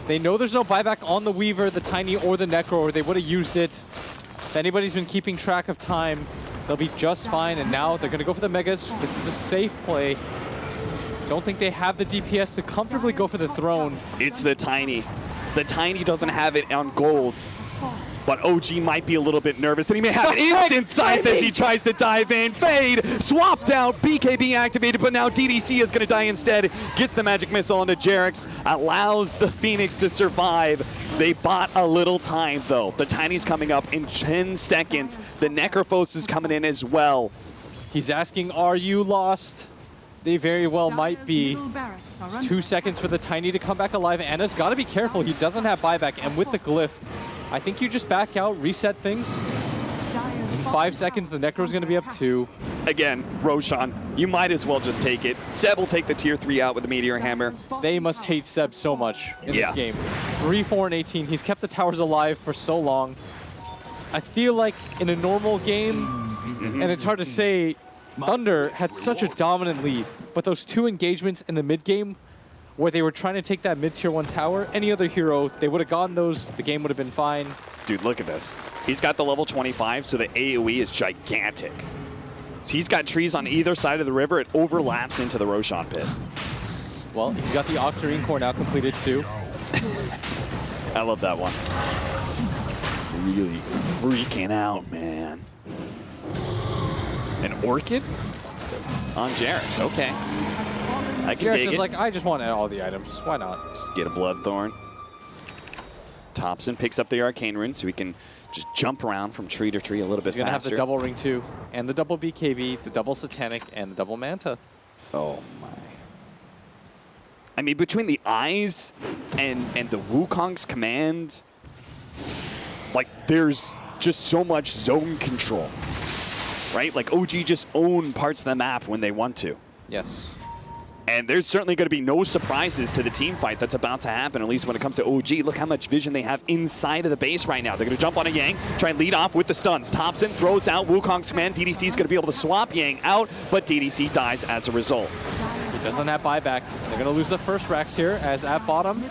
They know there's no buyback on the Weaver, the Tiny, or the Necro, or they would have used it. If anybody's been keeping track of time, they'll be just fine, and now they're going to go for the Megas. This is the safe play. Don't think they have the DPS to comfortably go for the throne. It's the Tiny. The Tiny doesn't have it on gold, but OG might be a little bit nervous that he may have an instant sight as he tries to dive in. Fade, swapped out, BKB activated, but now DDC is going to die instead. Gets the magic missile onto JerAx, allows the Phoenix to survive. They bought a little time though. The Tiny's coming up in 10 seconds. The Necrophos is coming in as well. He's asking, are you lost? They very well might be. It's 2 seconds for the Tiny to come back alive. Anna's got to be careful. He doesn't have buyback. And with the glyph, I think you just back out, reset things. In 5 seconds, the Necro's going to be up 2. Again, Roshan, you might as well just take it. Seb will take the tier 3 out with the Meteor Hammer. They must hate Seb so much in this game. 3, 4, and 18. He's kept the towers alive for so long. I feel like in a normal game, and it's hard to say, Thunder had such a dominant lead, but those 2 engagements in the mid game where they were trying to take that mid-tier 1 tower, any other hero, they would have gotten those, the game would have been fine. Dude, look at this. He's got the level 25, so the AoE is gigantic. So he's got trees on either side of the river. It overlaps into the Roshan pit. Well, he's got the Octarine core now completed too. I love that one. Really freaking out, man. An Orchid on JerAx, okay. I can dig it. Like, I just want all the items. Why not? Just get a Bloodthorn. Thompson picks up the Arcane Rune so he can just jump around from tree to tree a little bit faster. He's going to have the double ring too, and the double BKB, the double Satanic, and the double Manta. Oh my. I mean, between the eyes and the Wukong's command, like, there's just so much zone control. Right? Like, OG just own parts of the map when they want to. Yes. And there's certainly going to be no surprises to the team fight that's about to happen, at least when it comes to OG. Look how much vision they have inside of the base right now. They're going to jump on a Yang, try and lead off with the stuns. Thompson throws out Wukong's command. DDC is going to be able to swap Yang out, but DDC dies as a result. He doesn't have buyback. They're going to lose the first Rax here as at bottom.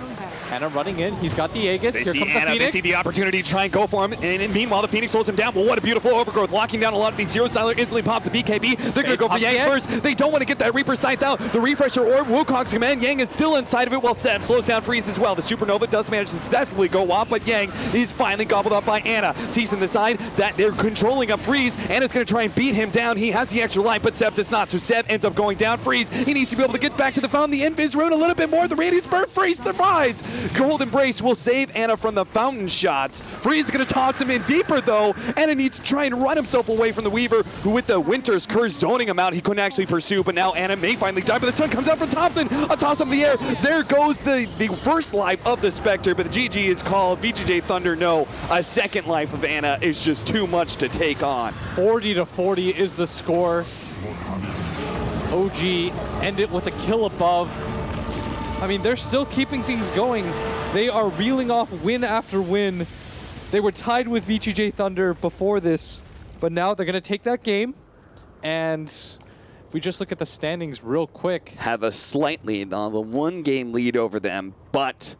Anna running in. He's got the Aegis. They Here see comes Anna. the Phoenix. They see the opportunity to try and go for him. And meanwhile, the Phoenix holds him down. Well, what a beautiful overgrowth. Locking down a lot of these Zero Sylar instantly pops the BKB. They're going to go for Yang first. They don't want to get that Reaper Scythe out. The Refresher Orb, Wukong's command. Yang is still inside of it while Seb slows down Freeze as well. The Supernova does manage to successfully go off, but Yang is finally gobbled up by Anna. Sees in the side that they're controlling a Freeze. Anna's going to try and beat him down. He has the extra life, but Seb does not. So Seb ends up going down. Freeze, he needs to be able to get back to the fountain. The Invis Rune a little bit more. The Radiance Burst. Freeze survives. Gold Embrace will save Anna from the fountain shots. Freeze is going to toss him in deeper, though. Anna needs to try and run himself away from the Weaver, who with the Winter's Curse zoning him out, he couldn't actually pursue, but now Anna may finally die, but the sun comes out from Thompson. A toss up in the air. There goes the first life of the Spectre, but the GG is called. VGj.Thunder, no. A second life of Anna is just too much to take on. 40-40 is the score. OG end it with a kill above. I mean, they're still keeping things going. They are reeling off win after win. They were tied with VGj.Thunder before this, but now they're going to take that game. And if we just look at the standings real quick. Have a slight lead on the 1-game lead over them, but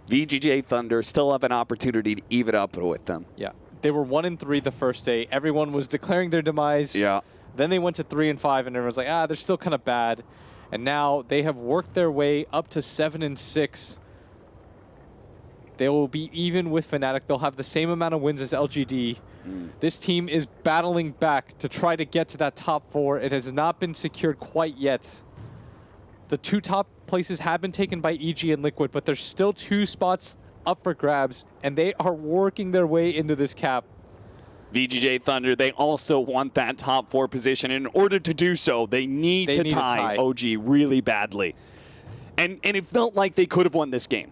VGj.Thunder still have an opportunity to even up with them. Yeah. They were 1-3 the first day. Everyone was declaring their demise. Yeah. Then they went to 3-5, and everyone's like, they're still kind of bad. And now they have worked their way up to 7-6. They will be even with Fnatic. They'll have the same amount of wins as LGD. This team is battling back to try to get to that top 4. It has not been secured quite yet. The 2 top places have been taken by EG and Liquid, but there's still 2 spots up for grabs, and they are working their way into this cap. VGj.Thunder, they also want that top 4 position. In order to do so, they need to tie OG really badly. And it felt like they could have won this game.